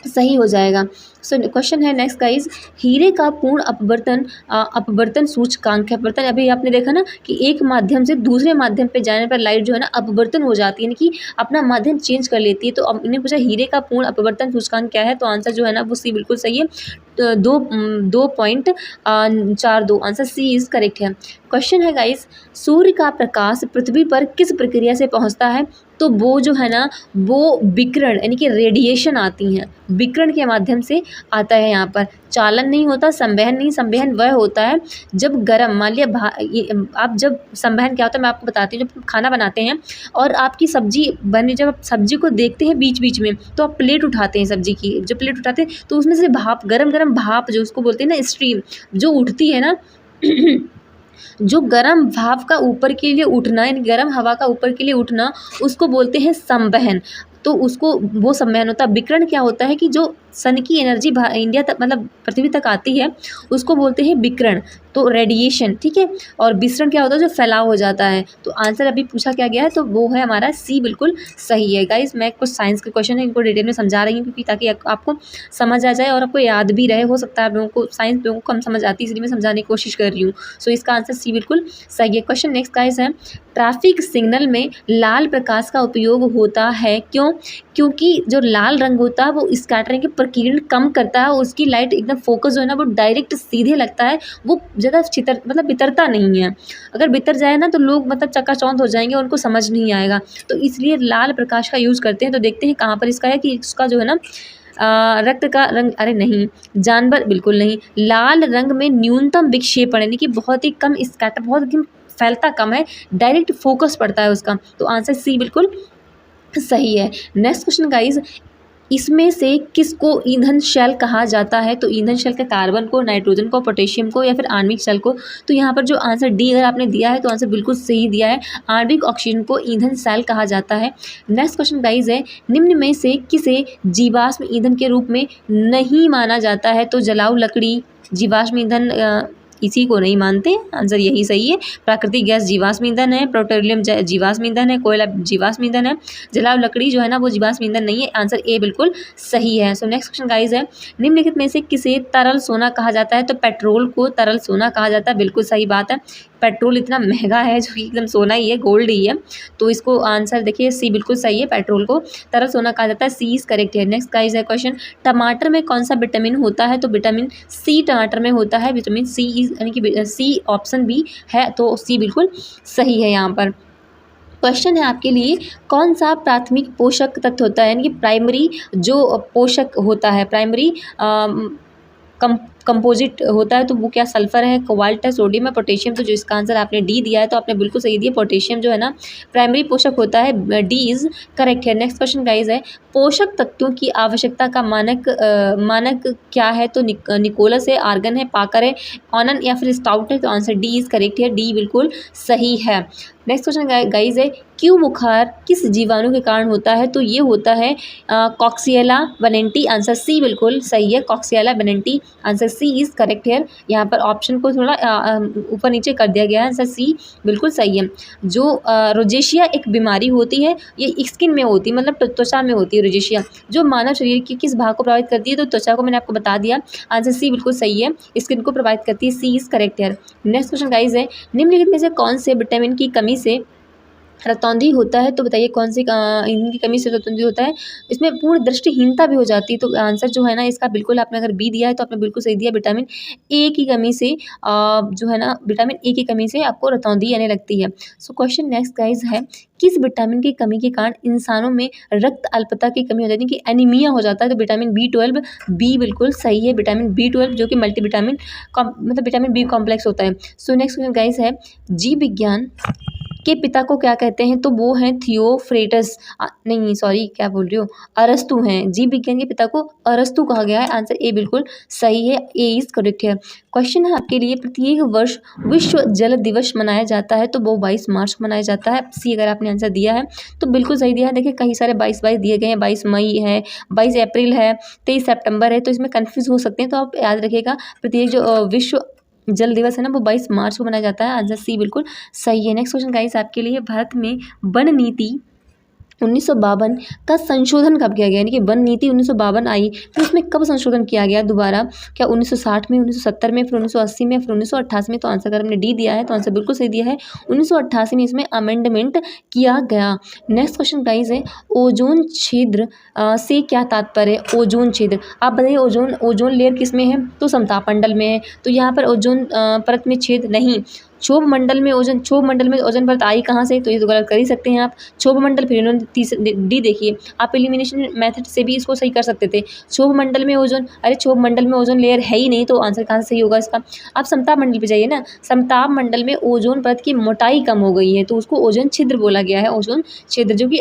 सही हो जाएगा। सो क्वेश्चन है नेक्स्ट गाइज, हीरे का पूर्ण अपवर्तन सूचकांक है। अपवर्तन अभी आपने देखा ना कि एक माध्यम से दूसरे माध्यम पे जाने पर लाइट जो है ना अपवर्तन हो जाती है, यानी कि अपना माध्यम चेंज कर लेती है। तो अब इन्हें पूछा हीरे का पूर्ण अपवर्तन सूचकांक क्या है? तो आंसर जो है ना वो सी बिल्कुल सही है, 2.42, आंसर सी इज करेक्ट है। क्वेश्चन है गाइस, सूर्य का प्रकाश पृथ्वी पर किस प्रक्रिया से पहुंचता है? तो वो जो है ना वो विकिरण, यानी कि रेडिएशन आती हैं, विकिरण के माध्यम से आता है। यहाँ पर चालन नहीं होता, संवहन नहीं, संवहन वह होता है जब गर्म, मान लिया आप जब संवहन क्या होता है मैं आपको बताती हूँ। जब खाना बनाते हैं और आपकी सब्जी बने, जब आप सब्जी को देखते हैं बीच बीच में, तो आप प्लेट उठाते हैं सब्जी की, जब प्लेट उठाते हैं तो उसमें से भाप, गरम गरम भाप जो उसको बोलते हैं ना स्ट्रीम, जो उठती है ना जो गर्म भाप का ऊपर के लिए उठना, यानी गर्म हवा का ऊपर के लिए उठना, उसको बोलते हैं संवहन। तो उसको वो संवहन होता है। विकिरण क्या होता है कि जो सन की एनर्जी इंडिया तक मतलब पृथ्वी तक आती है, उसको बोलते हैं विकिरण, तो रेडिएशन, ठीक है। और विसरण क्या होता है, जो फैलाव हो जाता है। तो आंसर अभी पूछा क्या गया है, तो वो है हमारा सी, बिल्कुल सही है। गाइस मैं कुछ साइंस के क्वेश्चन है इनको डिटेल में समझा रही हूँ, क्योंकि ताकि आपको समझ आ जाए और आपको याद भी रहे। हो सकता है आप लोगों को साइंस लोगों को कम समझ आती है, इसलिए मैं समझाने की कोशिश कर रही हूँ। सो इसका आंसर सी बिल्कुल सही है। क्वेश्चन नेक्स्ट गाइस है, ट्रैफिक सिग्नल में लाल प्रकाश का उपयोग होता है, क्यों? क्योंकि जो लाल रंग होता है वो स्कैटरिंग की प्रकीर्णन कम करता है, उसकी लाइट एकदम फोकस जो है ना वो डायरेक्ट सीधे लगता है, वो ज़्यादा छितर मतलब बितरता नहीं है। अगर बितर जाए ना तो लोग मतलब चकाचौंध हो जाएंगे, उनको समझ नहीं आएगा। तो इसलिए लाल प्रकाश का यूज़ करते हैं। तो देखते हैं कहाँ पर इसका है, कि इसका जो है ना रक्त का रंग, अरे नहीं, जानवर बिल्कुल नहीं। लाल रंग में न्यूनतम विक्षेपण, यानी कि बहुत ही कम स्कैटर, बहुत ही फैलता कम है, डायरेक्ट फोकस पड़ता है उसका। तो आंसर सी बिल्कुल सही है। नेक्स्ट क्वेश्चन गाइज, इसमें से किसको ईंधन शेल कहा जाता है? तो ईंधन शेल का कार्बन को, नाइट्रोजन को, पोटेशियम को, या फिर आणविक शेल को? तो यहाँ पर जो आंसर डी अगर आपने दिया है तो आंसर बिल्कुल सही दिया है। आणविक ऑक्सीजन को ईंधन शेल कहा जाता है। नेक्स्ट क्वेश्चन गाइज है, निम्न में से किसे जीवाश्म ईंधन के रूप में नहीं माना जाता है? तो जलाऊ लकड़ी जीवाश्म ईंधन इसी को नहीं मानते, आंसर यही सही है। प्राकृतिक गैस जीवाश्म ईंधन है, पेट्रोलियम जीवाश्म ईंधन है, कोयला जीवाश्म ईंधन है, जलाऊ लकड़ी जो है ना वो जीवाश्म ईंधन नहीं है। आंसर ए बिल्कुल सही है। सो नेक्स्ट क्वेश्चन गाइज है, निम्नलिखित में से किसे तरल सोना कहा जाता है? तो पेट्रोल को तरल सोना कहा जाता है, बिल्कुल सही बात है। पेट्रोल इतना महंगा है जो कि एकदम सोना ही है, गोल्ड ही है। तो इसको आंसर देखिए सी बिल्कुल सही है, पेट्रोल को तरल सोना कहा जाता है, सी इज करेक्ट है। नेक्स्ट गाइज है क्वेश्चन, टमाटर में कौन सा विटामिन होता है? तो विटामिन सी टमाटर में होता है, विटामिन सी इज यानी कि सी ऑप्शन बी है, तो सी बिल्कुल सही है यहाँ पर। क्वेश्चन है आपके लिए, कौन सा प्राथमिक पोषक तत्व होता है, यानी कि प्राइमरी जो पोषक होता है, प्राइमरी कंपोजिट होता है, तो वो क्या सल्फर है, कोबाल्ट है, सोडियम है, पोटेशियम? तो जो इसका आंसर आपने डी दिया है तो आपने बिल्कुल सही दिया, पोटेशियम जो है ना प्राइमरी पोषक होता है, डी इज करेक्ट है। नेक्स्ट क्वेश्चन गाइज है, पोषक तत्वों की आवश्यकता का मानक क्या है? तो निकोलस है, आर्गन है, पाकर है, ऑनन या फिर स्टाउट है? तो आंसर डी इज करेक्ट है, डी बिल्कुल सही है। नेक्स्ट क्वेश्चन गाइज है, क्यों बुखार किस जीवाणु के कारण होता है? तो ये होता है कॉक्सियला बेनेंटी, आंसर सी बिल्कुल सही है, कॉक्सियला बेनेंटी, आंसर सी इज करेक्ट है। यहाँ पर ऑप्शन को थोड़ा ऊपर नीचे कर दिया गया है, आंसर सी बिल्कुल सही है। जो रोजेशिया एक बीमारी होती है, ये स्किन में होती है, मतलब त्वचा में होती है रोजेशिया, जो मानव शरीर के किस भाग को प्रभावित करती है? तो त्वचा को, मैंने आपको बता दिया, आंसर सी बिल्कुल सही है, स्किन को प्रभावित करती है, सी इज करेक्ट है। नेक्स्ट क्वेश्चन गाइज है, निम्नलिखित में से कौन से विटामिन की कमी से रतौंधी होता है? तो बताइए कौन सी इनकी कमी से रतौंधी होता है? इसमें पूर्ण दृष्टिहीनता भी हो जाती है। तो आंसर जो है ना इसका बिल्कुल, आपने अगर बी दिया है तो आपने बिल्कुल सही दिया, विटामिन ए की कमी से जो है ना विटामिन ए की कमी से आपको रतौंधी आने लगती है। सो क्वेश्चन नेक्स्ट गाइज है, किस विटामिन की कमी के कारण इंसानों में रक्त अल्पता की कमी हो जाती है, कि एनीमिया हो जाता है? तो विटामिन B12, बी बिल्कुल सही है, विटामिन B12 जो कि मल्टीविटामिन मतलब विटामिन बी कॉम्प्लेक्स होता है। सो नेक्स्ट क्वेश्चन गाइज है, जीव विज्ञान के पिता को क्या कहते हैं? तो वो हैं थियोफ्रेटस, नहीं सॉरी क्या बोल रही हूँ, अरस्तु हैं। जीव विज्ञान के पिता को अरस्तु कहा गया है, आंसर ए बिल्कुल सही है, ए इज करेक्ट है। क्वेश्चन है आपके लिए, प्रत्येक वर्ष विश्व जल दिवस मनाया जाता है, तो वो 22 मार्च को मनाया जाता है, सी अगर आपने आंसर दिया है तो बिल्कुल सही दिया है। देखिए कई सारे 22 दिए गए हैं, 22 मई है, 22 अप्रैल है, 23 सितंबर है, तो इसमें कन्फ्यूज हो सकते हैं, तो आप याद रखिएगा प्रत्येक जो विश्व जल दिवस है ना वो 22 मार्च को मनाया जाता है, आंसर सी बिल्कुल सही है। नेक्स्ट क्वेश्चन गाइस आपके लिए, भारत में वन नीति 1952 का संशोधन कब किया गया, यानी कि वन नीति 1952 आई, तो उसमें कब संशोधन किया गया दोबारा? क्या 1960 में, 1970 में, फिर 1980 में, फिर 1988 में? तो आंसर अगर हमने डी दिया है तो आंसर बिल्कुल सही दिया है, 1988 में इसमें अमेंडमेंट किया गया। नेक्स्ट क्वेश्चन गाइस है, ओजोन छिद्र से क्या तात्पर्य है? ओजोन छिद्र, आप बताइए ओजोन लेयर किस में है? तो समताप मंडल में है, तो यहाँ पर ओजोन परत में छेद नहीं। क्षोभ मंडल में ओजोन परत आई कहाँ से? तो ये तो गलत कर ही सकते हैं आप, क्षोभ मंडल, फिर इन्होंने डी देखिए, आप एलिमिनेशन मेथड से भी इसको सही कर सकते थे। क्षोभ मंडल में ओजोन, अरे क्षोभ मंडल में ओजोन लेयर है ही नहीं, तो आंसर कहाँ से सही होगा इसका? आप समताप मंडल पे जाइए ना, समताप मंडल में ओजोन परत की मोटाई कम हो गई है, तो उसको ओजोन छिद्र बोला गया है, ओजोन छिद्र, जो कि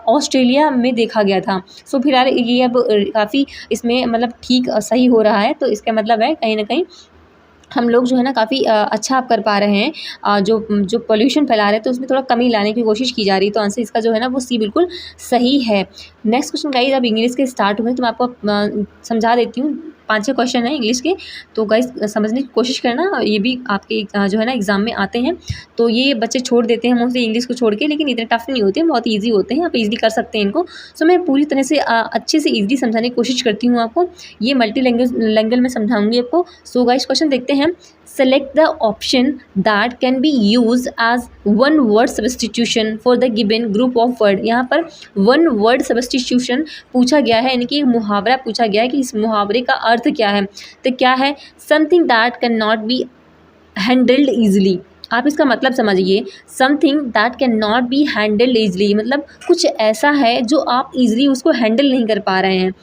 ऑस्ट्रेलिया में देखा गया था। सो फिलहाल ये अब काफ़ी इसमें मतलब ठीक सही हो रहा है, तो इसका मतलब है कहीं ना कहीं हम लोग जो है ना काफ़ी अच्छा आप कर पा रहे हैं। जो पॉल्यूशन फैला रहे हैं तो उसमें थोड़ा कमी लाने की कोशिश की जा रही है। तो आंसर इसका जो है ना वो सी बिल्कुल सही है। नेक्स्ट क्वेश्चन गाइस, अब इंग्लिश के स्टार्ट हुए तो मैं आपको समझा देती हूँ। 5-6 क्वेश्चन है इंग्लिश के, तो गाइस समझने की कोशिश करना। ये भी आपके जो है ना एग्ज़ाम में आते हैं, तो ये बच्चे छोड़ देते हैं मोस्टली इंग्लिश को छोड़ के, लेकिन इतने टफ नहीं होते हैं, बहुत ईजी होते हैं, आप ईज़िली कर सकते हैं इनको। सो मैं पूरी तरह से अच्छे से ईज़िली समझाने की कोशिश करती हूँ आपको। ये मल्टी लैंग्वेज में समझाऊँगी आपको। सो गाइस क्वेश्चन देखते हैं। Select the option that can be used as one word substitution for the given group of word। यहाँ पर one word substitution पूछा गया है, यानी कि मुहावरा पूछा गया है कि इस मुहावरे का अर्थ क्या है। तो क्या है? something that cannot be handled easily। आप इसका मतलब समझिए। Something that can not be handled easily मतलब कुछ ऐसा है जो आप ईजिली उसको हैंडल नहीं कर पा रहे हैं।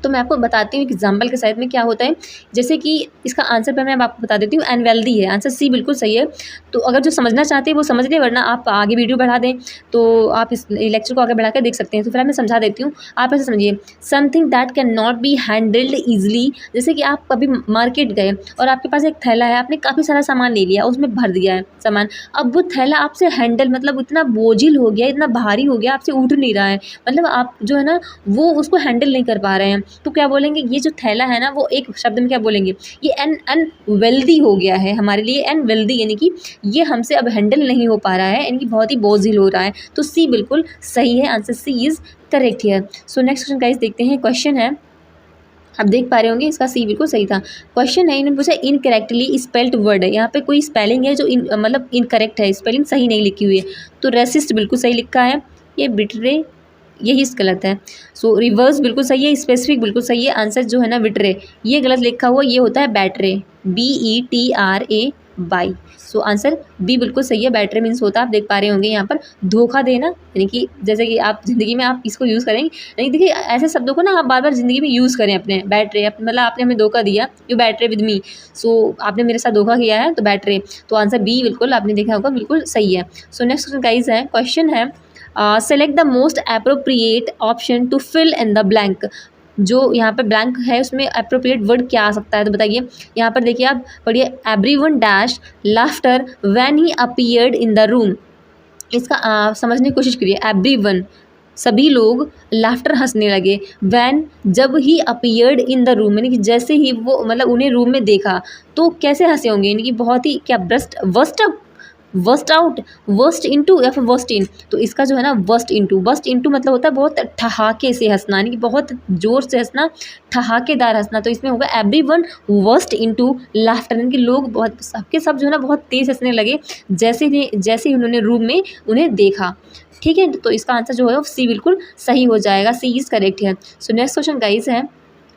तो मैं आपको बताती हूँ एग्जाम्पल के साथ में क्या होता है। जैसे कि इसका आंसर पर मैं आपको बता देती हूँ, अनवेल्दी है। आंसर सी बिल्कुल सही है। तो अगर जो समझना चाहते हैं वो समझ लें, वरना आप आगे वीडियो बढ़ा दें तो आप इस लेक्चर को आगे बढ़ा कर देख सकते हैं। तो फिर मैं समझा देती हूँ, आप ऐसे समझिए। Something that can not be handled easily. जैसे कि आप कभी मार्केट गए और आपके पास एक थैला है, आपने काफ़ी सारा सामान ले लिया, उसमें भर दिया है सामान। अब वो थैला आपसे हैंडल मतलब इतना बोझिल हो गया, इतना भारी हो गया, आपसे उठ नहीं रहा है। मतलब आप जो है ना वो उसको हैंडल नहीं कर पा रहे हैं। तो क्या बोलेंगे? ये जो थैला है ना वो एक शब्द में क्या बोलेंगे? ये अनवेल्दी हो गया है हमारे लिए। अनवेल्दी यानी कि ये हमसे अब हैंडल नहीं हो पा रहा है, यानी कि बहुत ही बोझिल हो रहा है। तो सी बिल्कुल सही है। Answer C is correct here. So next question guys देखते हैं। क्वेश्चन है, आप देख पा रहे होंगे, इसका सी बिल्कुल सही था। क्वेश्चन है, इन्होंने पूछा इनकरेक्टली स्पेल्ड वर्ड है। यहाँ पे कोई स्पेलिंग है जो मतलब इनकरेक्ट है, स्पेलिंग सही नहीं लिखी हुई है। तो रेसिस्ट बिल्कुल सही लिखा है, ये बिटरे यही गलत है। सो रिवर्स बिल्कुल सही है, स्पेसिफिक बिल्कुल सही है। आंसर जो है ना विट्रे, ये गलत लिखा हुआ, ये होता है बैटरे, BETRA बाई। सो आंसर बी बिल्कुल सही है। बैटरे मीन्स होता है, आप देख पा रहे होंगे यहाँ पर धोखा देना, यानी कि जैसे कि आप ज़िंदगी में आप इसको यूज़ करेंगे। यानी देखिए ऐसे शब्दों को ना आप बार बार ज़िंदगी में यूज़ करें अपने। बैटरे मतलब आपने हमें धोखा दिया, यू बैटरे विद मी। सो आपने मेरे साथ धोखा किया है, तो बैटरे। तो आंसर बी बिल्कुल आपने देखा होगा बिल्कुल सही है। सो नेक्स्ट क्वेश्चन गाइज है, क्वेश्चन है select the most appropriate option to fill in the blank. जो यहाँ पर ब्लैंक है उसमें अप्रोप्रिएट वर्ड क्या आ सकता है, तो बताइए। यहाँ पर देखिए, आप पढ़िए। Everyone dash laughter when he appeared in the room. इसका समझने की कोशिश करिए। एवरीवन सभी लोग, लाफ्टर हंसने लगे, वैन जब ही अपीयर्ड इन द रूम, यानी कि जैसे ही वो मतलब उन्हें रूम में देखा तो कैसे हंसे होंगे, यानी कि बहुत ही क्या वर्स्ट आउट, वर्स्ट इनटू या फिर वर्स्ट इन। तो इसका जो है ना वर्स्ट इनटू मतलब होता है बहुत ठहाके से हंसना, यानी कि बहुत ज़ोर से हंसना, ठहाकेदार हंसना। तो इसमें होगा एवरीवन वर्स्ट इनटू लाफ्टर, यानी कि लोग बहुत सबके सब जो है ना बहुत तेज़ हंसने लगे जैसे ही उन्होंने रूम में उन्हें देखा। ठीक है, तो इसका आंसर जो है वो सी बिल्कुल सही हो जाएगा। सी इज़ करेक्ट है। सो नेक्स्ट क्वेश्चन गाइस है,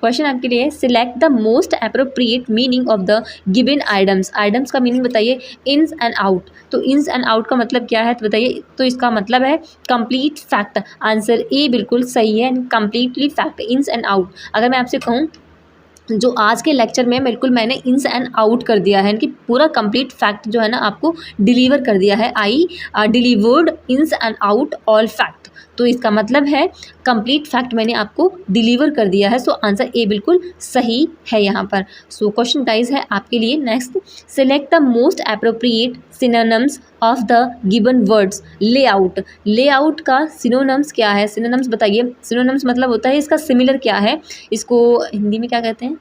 क्वेश्चन आपके लिए select the most appropriate meaning of the given items. Items का मीनिंग बताइए। इन्स एंड आउट, तो इन्स एंड आउट का मतलब क्या है, तो बताइए। तो इसका मतलब है कंप्लीट फैक्ट। आंसर ए बिल्कुल सही है, completely fact, ins and out. अगर मैं आपसे कहूँ जो आज के लेक्चर में बिल्कुल मैंने इन्स एंड आउट कर दिया है, कि पूरा कंप्लीट फैक्ट जो है ना आपको डिलीवर कर दिया है। I delivered ins and out all fact. तो इसका मतलब है कंप्लीट फैक्ट मैंने आपको डिलीवर कर दिया है। सो आंसर ए बिल्कुल सही है यहाँ पर। सो क्वेश्चन गाइस है आपके लिए next, select the most appropriate synonyms of the given words. Layout का सिनोनिम्स क्या है? सिनोनिम्स बताइए। सिनोनिम्स मतलब होता है इसका सिमिलर क्या है, इसको हिंदी में क्या कहते हैं?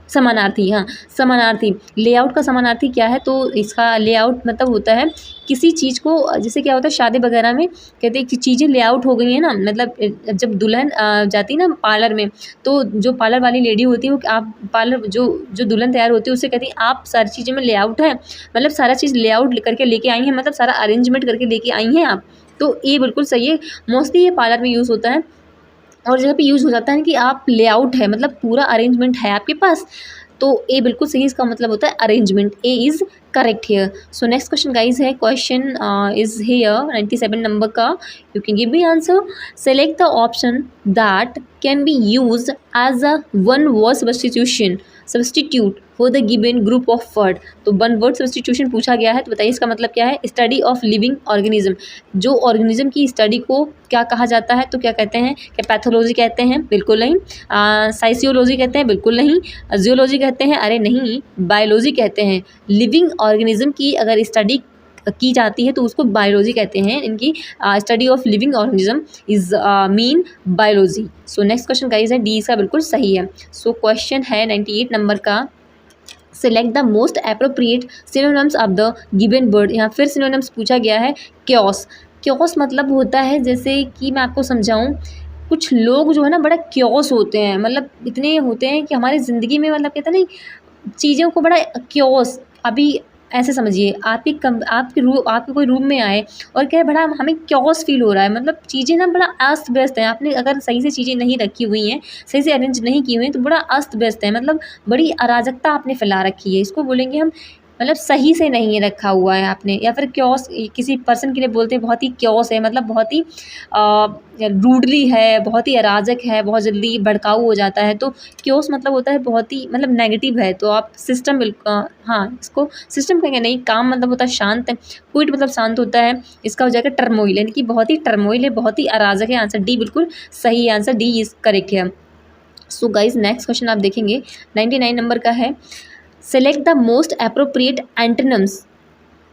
समानार्थी। हाँ, समानार्थी। लेआउट का समानार्थी क्या है? तो इसका लेआउट मतलब होता है किसी चीज़ को, जैसे क्या होता है शादी वगैरह में कहते हैं कि चीज़ें लेआउट हो गई हैं ना, मतलब जब दुल्हन जाती ना पार्लर में, तो जो पार्लर वाली लेडी होती है वो आप पार्लर जो दुल्हन तैयार होती है उससे कहती है आप सारी चीज़ों में लेआउट है, मतलब सारा चीज़ लेआउट करके लेके आई हैं, मतलब सारा अरेंजमेंट करके लेके आई हैं आप। तो ये बिल्कुल सही है। मोस्टली ये पार्लर में यूज़ होता है और जगह पे यूज़ हो जाता है कि आप लेआउट है मतलब पूरा अरेंजमेंट है आपके पास। तो ए बिल्कुल सही, इसका मतलब होता है arrangement. A is correct here. So next question guys है, क्वेश्चन इज़ हियर 97 नंबर का। You can give me answer. Select the option that can be used as a one word substitute for the given group of word। तो one word substitution पूछा गया है, तो बताइए इसका मतलब क्या है। स्टडी ऑफ लिविंग ऑर्गेनिज्म, जो ऑर्गेनिज्म की स्टडी को क्या कहा जाता है, तो क्या कहते हैं, क्या पैथोलॉजी कहते हैं, बिल्कुल नहीं। साइसियोलॉजी कहते हैं, बिल्कुल नहीं। जियोलॉजी कहते हैं, अरे नहीं, बायोलॉजी कहते हैं। लिविंग ऑर्गेनिज्म की अगर स्टडी की जाती है तो उसको बायोलॉजी कहते हैं। इनकी study of living organism is mean biology. So next question guys है डी, इसका बिल्कुल सही है। सो क्वेश्चन है 98 नंबर का, select the most appropriate synonyms of the given word. यहाँ फिर सिनोनिम्स पूछा गया है। क्योस, क्योस मतलब होता है, जैसे कि मैं आपको समझाऊँ, कुछ लोग जो है ना बड़ा क्योस होते हैं, मतलब इतने होते हैं कि हमारी ज़िंदगी में, मतलब कहते हैं नहीं, चीज़ों को बड़ा क्योस। अभी ऐसे समझिए, आपके कोई रूम में आए और कहे बड़ा हमें क्योस फील हो रहा है, मतलब चीज़ें ना बड़ा अस्त व्यस्त हैं। आपने अगर सही से चीज़ें नहीं रखी हुई हैं, सही से अरेंज नहीं की हुई हैं, तो बड़ा अस्त व्यस्त है, मतलब बड़ी अराजकता आपने फैला रखी है। इसको बोलेंगे हम, मतलब सही से नहीं रखा हुआ है आपने। या फिर क्योस किसी पर्सन के लिए बोलते हैं, बहुत ही क्योस है, मतलब बहुत ही रूडली है, बहुत ही अराजक है, बहुत जल्दी भड़काऊ हो जाता है। तो क्योस मतलब होता है बहुत ही, मतलब नेगेटिव है। तो आप सिस्टम हाँ, इसको सिस्टम कहेंगे नहीं। काम मतलब होता है शांत है, क्विट मतलब शांत होता है। इसका हो जाएगा टर्मोइल, यानी कि बहुत ही टर्मोइल है, बहुत ही अराजक है। आंसर डी बिल्कुल सही है, आंसर डी इज करेक्ट है। सो गाइज नेक्स्ट क्वेश्चन आप देखेंगे 99 नंबर का है, select the most appropriate antonyms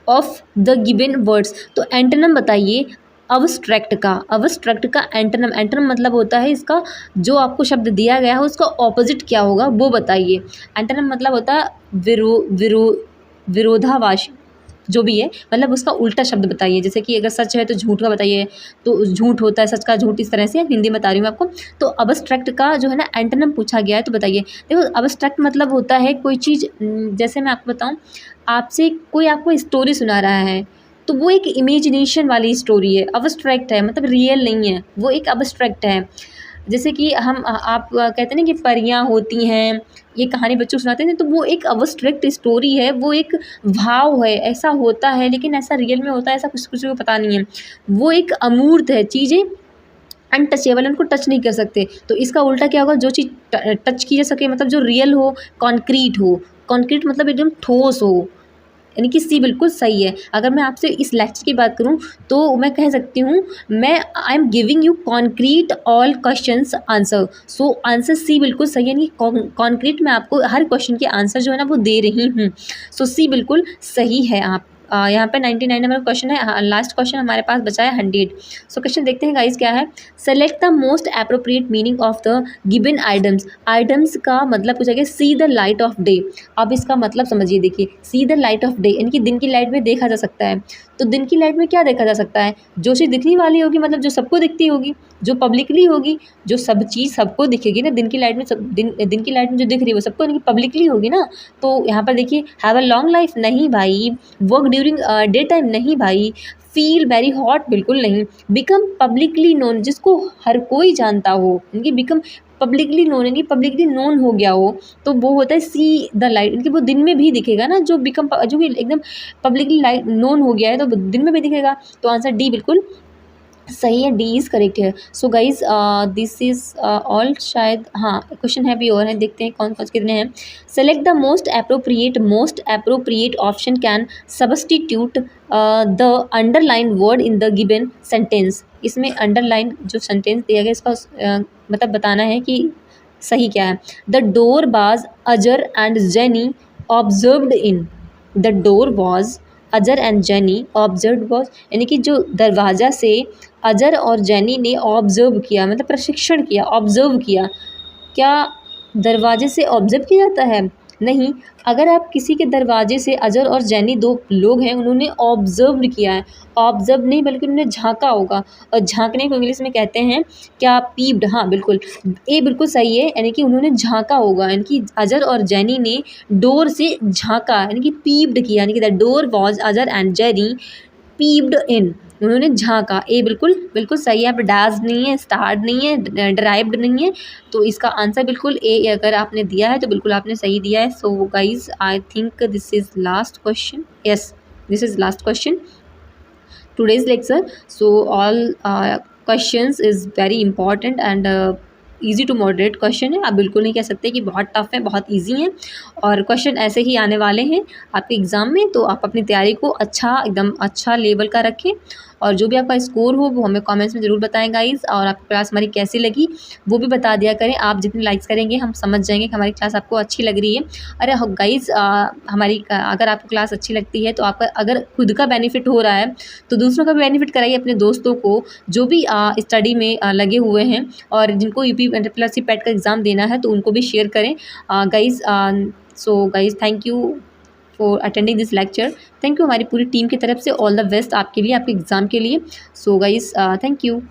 of the given words. तो एंटोनिम बताइए अब्स्ट्रैक्ट का। अब्स्ट्रैक्ट का एंटोनिम, एंटोनिम मतलब होता है इसका, जो आपको शब्द दिया गया है उसका ऑपोजिट क्या होगा वो बताइए। एंटोनिम मतलब होता है विरोधाभास, जो भी है, मतलब उसका उल्टा शब्द बताइए। जैसे कि अगर सच है तो झूठ का बताइए, तो झूठ होता है, सच का झूठ, इस तरह से हिंदी में बता रही हूँ आपको। तो अब्स्ट्रैक्ट का जो है ना एंटोनिम पूछा गया है, तो बताइए। देखो अब्स्ट्रैक्ट मतलब होता है कोई चीज़, जैसे मैं आपको बताऊँ, आपसे कोई आपको स्टोरी सुना रहा है, तो वो एक इमेजिनेशन वाली स्टोरी है, अब्स्ट्रैक्ट है, मतलब रियल नहीं है, वो एक अब्स्ट्रैक्ट है। जैसे कि आप कहते हैं ना कि परियां होती हैं, ये कहानी बच्चों को सुनाते हैं, तो वो एक अब्स्ट्रैक्ट स्टोरी है, वो एक भाव है, ऐसा होता है लेकिन ऐसा रियल में होता है, ऐसा कुछ किसी को पता नहीं है। वो एक अमूर्त है, चीज़ें अनटचेबल, उनको टच नहीं कर सकते। तो इसका उल्टा क्या होगा, जो चीज़ टच की जा सके, मतलब जो रियल हो, कॉन्क्रीट हो। कॉन्क्रीट मतलब एकदम ठोस हो, यानी कि सी बिल्कुल सही है। अगर मैं आपसे इस लेक्चर की बात करूं तो मैं कह सकती हूँ, I am giving you concrete all questions answer. So answer C बिल्कुल सही है, यानी कॉन्क्रीट मैं आपको हर क्वेश्चन के आंसर जो है ना वो दे रही हूँ। सो सी बिल्कुल सही है। आप यहाँ पे 99 नंबर क्वेश्चन है, लास्ट क्वेश्चन हमारे पास बचा है 100। सो क्वेश्चन देखते हैं गाइस क्या है, select the most appropriate meaning of the given items. Items का मतलब पूछा गया see the light of day. अब इसका मतलब समझिए, देखिए see the light of day यानी कि दिन की लाइट में देखा जा सकता है। तो दिन की लाइट में क्या देखा जा सकता है, जो चीज़ दिखने वाली होगी, मतलब जो सबको दिखती होगी, जो पब्लिकली होगी, जो सब चीज़ सबको दिखेगी ना दिन की लाइट में, दिन की लाइट में जो दिख रही है वो सबको पब्लिकली होगी ना। तो यहाँ पर देखिए, हैव अ लॉन्ग लाइफ, नहीं भाई। वर्क ड्यूरिंग डे टाइम, नहीं भाई। फील वेरी हॉट, बिल्कुल नहीं। बिकम पब्लिकली नोन, जिसको हर कोई जानता हो, इनकी बिकम पब्लिकली नोन, यानी पब्लिकली नोन हो गया हो, तो वो होता है सी द लाइट, इनकी वो दिन में भी दिखेगा ना, जो बिकम, जो कि एकदम पब्लिकली लाइट नोन हो गया है तो दिन में भी दिखेगा। तो आंसर डी बिल्कुल सही है, डी इज़ करेक्ट है। So guys this is all, शायद हाँ क्वेश्चन है भी और हैं, देखते हैं कौन कौन कितने हैं। Select the most appropriate option can substitute the underline word in the given sentence. इसमें अंडरलाइन जो सेंटेंस दिया गया इसका मतलब बताना है कि सही क्या है। द डोर वाज अजर and jenny observed in. The door was अजर एंड जेनी ऑब्जर्व वॉज, यानी कि जो दरवाज़ा से अजर और जेनी ने ऑब्जर्व किया, मतलब प्रशिक्षण किया, ऑब्जर्व किया। क्या दरवाजे से ऑब्जर्व किया जाता है, नहीं। अगर आप किसी के दरवाजे से, अजर और जेनी दो लोग हैं, उन्होंने ऑब्जर्व किया है, ऑब्जर्व नहीं बल्कि उन्होंने झांका होगा, और झांकने को इंग्लिश में कहते हैं क्या, पीप्ड। हाँ बिल्कुल, ए बिल्कुल सही है, यानी कि उन्होंने झांका होगा, यानी कि अजर और जेनी ने डोर से झांका, यानी कि पीप्ड किया, यानी कि द डोर वॉज अजर एंड जेनी पीप्ड इन, उन्होंने झांका। ए बिल्कुल बिल्कुल सही है। यहाँ पर डैज नहीं है, स्टार्ड नहीं है, ड्राइव्ड नहीं है, तो इसका आंसर बिल्कुल ए अगर आपने दिया है तो बिल्कुल आपने सही दिया है। So guys I think this is last question, yes this is last question today's lecture. So all questions is very important and easy to moderate question है। आप बिल्कुल नहीं कह सकते कि बहुत टफ है, बहुत ईजी है, और क्वेश्चन ऐसे ही आने वाले हैं आपके एग्ज़ाम में। तो आप अपनी तैयारी को अच्छा, एकदम अच्छा लेवल का रखें, और जो भी आपका स्कोर हो वो हमें कमेंट्स में ज़रूर बताएं गाइज़। और आपकी क्लास हमारी कैसी लगी वो भी बता दिया करें। आप जितने लाइक्स करेंगे हम समझ जाएंगे कि हमारी क्लास आपको अच्छी लग रही है। अरे गाइज़, हमारी अगर आपको क्लास अच्छी लगती है तो आपका अगर खुद का बेनिफिट हो रहा है तो दूसरों का भी बेनिफिट कराइए, अपने दोस्तों को जो भी स्टडी में लगे हुए हैं और जिनको यूपी प्लस पैट का एग्ज़ाम देना है तो उनको भी शेयर करें guys. So guys, thank you for attending this lecture. Thank you हमारी पूरी टीम की तरफ से। ऑल द बेस्ट आपके लिए, आपके एग्ज़ाम के लिए। So guys, thank you.